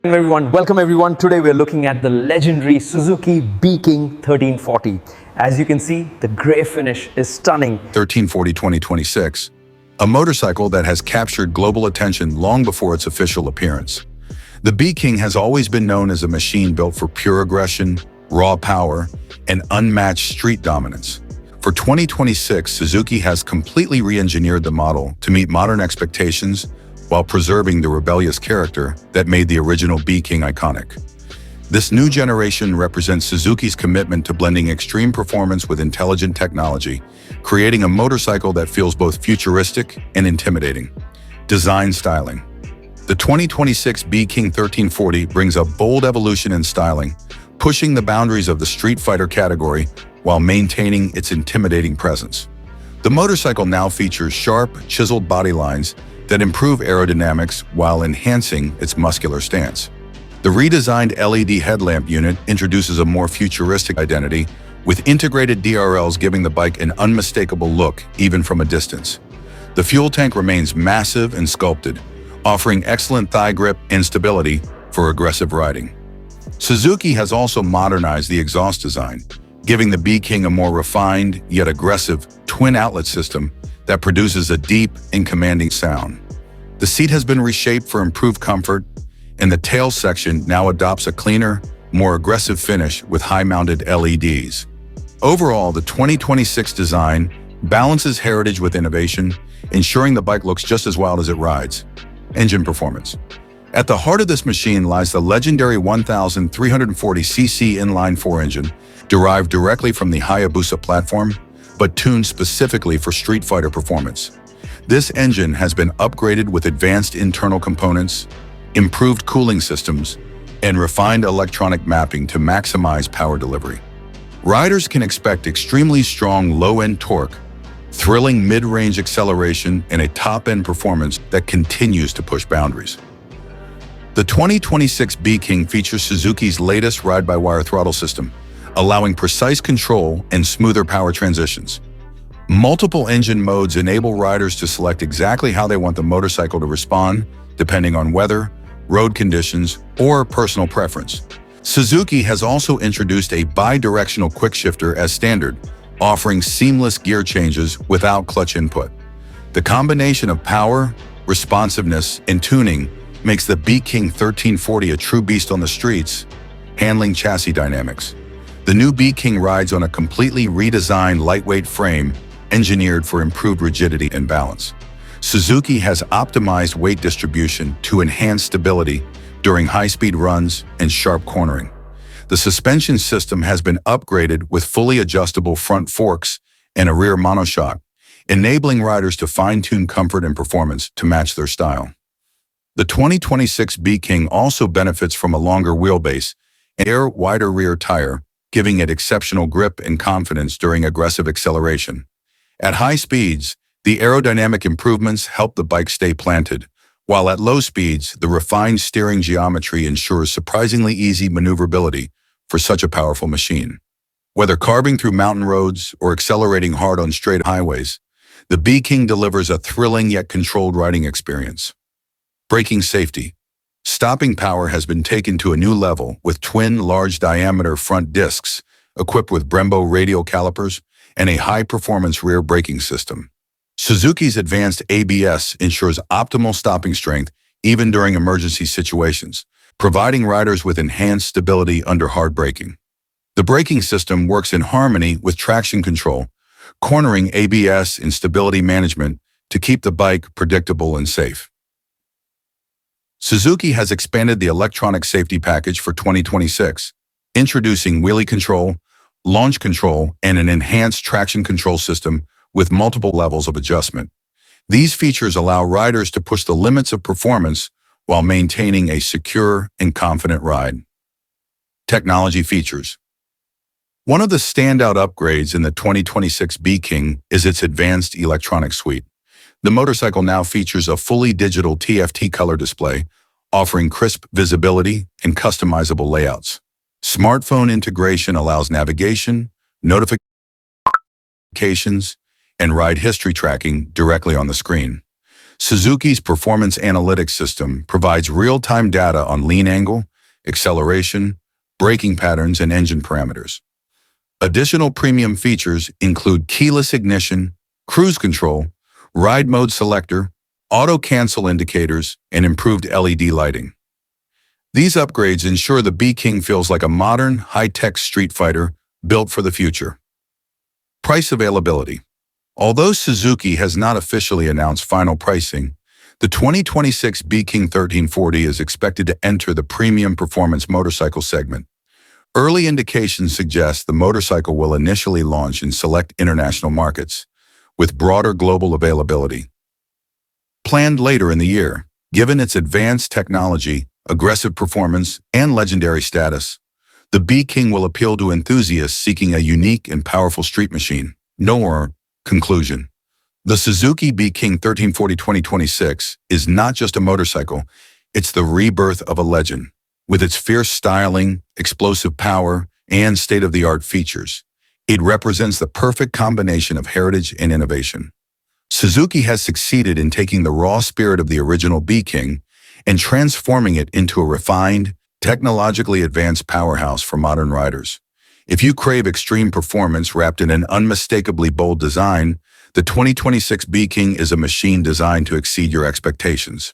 Welcome everyone. Today we're looking at the legendary Suzuki B-KING 1340. As you can see, the gray finish is stunning. 1340 2026, a motorcycle that has captured global attention long before its official appearance. The B-KING has always been known as a machine built for pure aggression, raw power, and unmatched street dominance. For 2026, Suzuki has completely re-engineered the model to meet modern expectations while preserving the rebellious character that made the original B-KING iconic. This new generation represents Suzuki's commitment to blending extreme performance with intelligent technology, creating a motorcycle that feels both futuristic and intimidating. Design styling. The 2026 B-KING 1340 brings a bold evolution in styling, pushing the boundaries of the street fighter category while maintaining its intimidating presence. The motorcycle now features sharp, chiseled body lines that improve aerodynamics while enhancing its muscular stance. The redesigned LED headlamp unit introduces a more futuristic identity, with integrated DRLs giving the bike an unmistakable look even from a distance. The fuel tank remains massive and sculpted, offering excellent thigh grip and stability for aggressive riding. Suzuki has also modernized the exhaust design, giving the B-KING a more refined yet aggressive twin outlet system that produces a deep and commanding sound. The seat has been reshaped for improved comfort, and the tail section now adopts a cleaner, more aggressive finish with high-mounted LEDs. Overall, the 2026 design balances heritage with innovation, ensuring the bike looks just as wild as it rides. Engine performance. At the heart of this machine lies the legendary 1,340cc inline-4 engine, derived directly from the Hayabusa platform, but tuned specifically for street fighter performance. This engine has been upgraded with advanced internal components, improved cooling systems, and refined electronic mapping to maximize power delivery. Riders can expect extremely strong low-end torque, thrilling mid-range acceleration, and a top-end performance that continues to push boundaries. The 2026 B-KING features Suzuki's latest ride-by-wire throttle system, allowing precise control and smoother power transitions. Multiple engine modes enable riders to select exactly how they want the motorcycle to respond, depending on weather, road conditions, or personal preference. Suzuki has also introduced a bi-directional quickshifter as standard, offering seamless gear changes without clutch input. The combination of power, responsiveness, and tuning makes the B-KING 1340 a true beast on the streets, handling chassis dynamics. The new B-KING rides on a completely redesigned lightweight frame engineered for improved rigidity and balance. Suzuki has optimized weight distribution to enhance stability during high-speed runs and sharp cornering. The suspension system has been upgraded with fully adjustable front forks and a rear monoshock, enabling riders to fine-tune comfort and performance to match their style. The 2026 B-KING also benefits from a longer wheelbase and a wider rear tire, giving it exceptional grip and confidence during aggressive acceleration. At high speeds, the aerodynamic improvements help the bike stay planted, while at low speeds, the refined steering geometry ensures surprisingly easy maneuverability for such a powerful machine. Whether carving through mountain roads or accelerating hard on straight highways, the B-KING delivers a thrilling yet controlled riding experience. Braking safety. Stopping power has been taken to a new level with twin large-diameter front discs equipped with Brembo radial calipers and a high-performance rear braking system. Suzuki's advanced ABS ensures optimal stopping strength even during emergency situations, providing riders with enhanced stability under hard braking. The braking system works in harmony with traction control, cornering ABS and stability management to keep the bike predictable and safe. Suzuki has expanded the electronic safety package for 2026, introducing wheelie control, launch control, and an enhanced traction control system with multiple levels of adjustment. These features allow riders to push the limits of performance while maintaining a secure and confident ride. Technology features. One of the standout upgrades in the 2026 B-KING is its advanced electronic suite. The motorcycle now features a fully digital TFT color display, offering crisp visibility and customizable layouts. Smartphone integration allows navigation, notifications, and ride history tracking directly on the screen. Suzuki's performance analytics system provides real-time data on lean angle, acceleration, braking patterns, and engine parameters. Additional premium features include keyless ignition, cruise control, ride mode selector, auto-cancel indicators, and improved LED lighting. These upgrades ensure the B-KING feels like a modern, high-tech street fighter built for the future. Price availability. Although Suzuki has not officially announced final pricing, the 2026 B-KING 1340 is expected to enter the premium performance motorcycle segment. Early indications suggest the motorcycle will initially launch in select international markets, with broader global availability planned later in the year. Given its advanced technology, aggressive performance, and legendary status, the B-KING will appeal to enthusiasts seeking a unique and powerful street machine. Conclusion. The Suzuki B-KING 1340 2026 is not just a motorcycle, it's the rebirth of a legend. With its fierce styling, explosive power, and state-of-the-art features, it represents the perfect combination of heritage and innovation. Suzuki has succeeded in taking the raw spirit of the original B-KING and transforming it into a refined, technologically advanced powerhouse for modern riders. If you crave extreme performance wrapped in an unmistakably bold design, the 2026 B-KING is a machine designed to exceed your expectations.